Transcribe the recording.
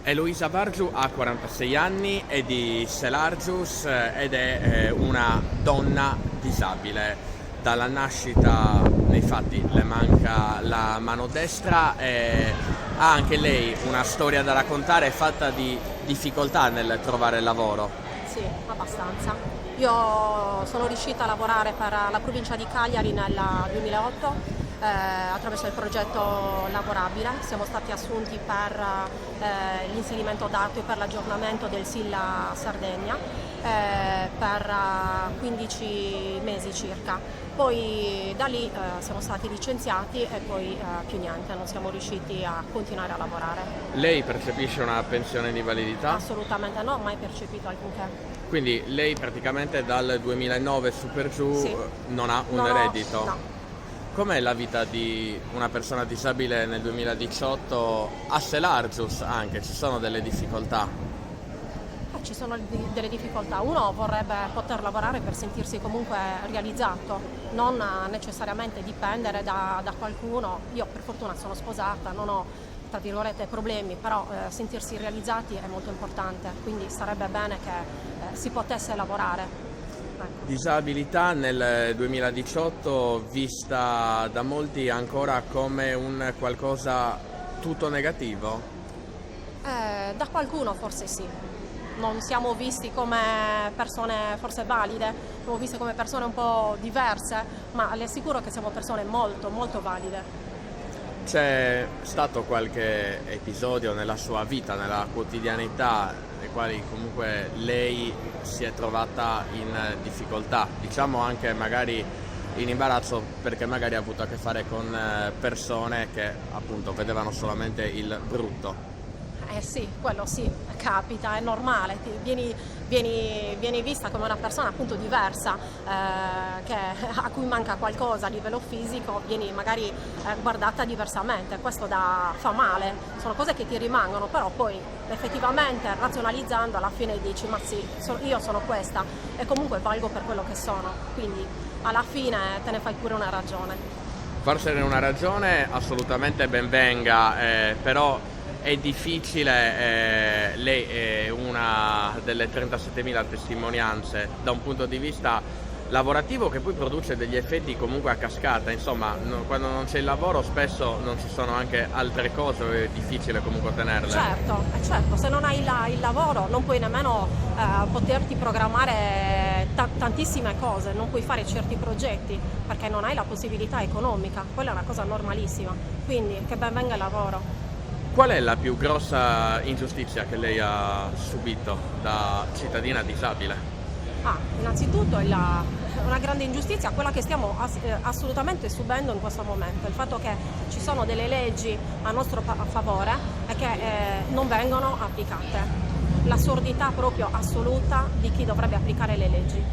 Eloisa Vargiu ha 46 anni, è di Selargius ed è una donna disabile. Dalla nascita, nei fatti, le manca la mano destra e ha anche lei una storia da raccontare fatta di difficoltà nel trovare lavoro. Sì, abbastanza. Io sono riuscita a lavorare per la provincia di Cagliari nel 2008 attraverso il progetto Lavorabile. Siamo stati assunti per l'inserimento dato e per l'aggiornamento del SIL Sardegna per 15 mesi circa. Poi da lì siamo stati licenziati e poi più niente, non siamo riusciti a continuare a lavorare. Lei percepisce una pensione di validità? Assolutamente no, mai percepito alcunché. Quindi lei praticamente dal 2009 su per giù Sì. non ha un Non ho- reddito? No. Com'è la vita di una persona disabile nel 2018 a Selargius anche? Ci sono delle difficoltà? Ci sono delle difficoltà. Uno vorrebbe poter lavorare per sentirsi comunque realizzato, non necessariamente dipendere da qualcuno. Io per fortuna sono sposata, non ho tra virgolette problemi, però sentirsi realizzati è molto importante, quindi sarebbe bene che si potesse lavorare. Ecco. Disabilità nel 2018 vista da molti ancora come un qualcosa tutto negativo? Da qualcuno forse sì. Non siamo visti come persone forse valide, siamo viste come persone un po' diverse, ma le assicuro che siamo persone molto, molto valide. C'è stato qualche episodio nella sua vita, nella quotidianità, nei quali comunque lei si è trovata in difficoltà, diciamo anche magari in imbarazzo perché magari ha avuto a che fare con persone che appunto vedevano solamente il brutto? Sì, quello sì, capita, è normale, vieni vista come una persona appunto diversa, a cui manca qualcosa a livello fisico, vieni magari guardata diversamente, questo fa male, sono cose che ti rimangono, però poi effettivamente razionalizzando alla fine dici ma sì, io sono questa e comunque valgo per quello che sono, quindi alla fine te ne fai pure una ragione. Farsene una ragione assolutamente ben venga, però è difficile, lei è una delle 37.000 testimonianze da un punto di vista lavorativo che poi produce degli effetti comunque a cascata, insomma quando non c'è il lavoro spesso non ci sono anche altre cose, è difficile comunque ottenerle. Certo, se non hai il lavoro non puoi nemmeno poterti programmare tantissime cose, non puoi fare certi progetti perché non hai la possibilità economica, quella è una cosa normalissima, quindi che ben venga il lavoro. Qual è la più grossa ingiustizia che lei ha subito da cittadina disabile? Innanzitutto una grande ingiustizia, quella che stiamo assolutamente subendo in questo momento, il fatto che ci sono delle leggi a nostro favore e che non vengono applicate, l'assurdità proprio assoluta di chi dovrebbe applicare le leggi.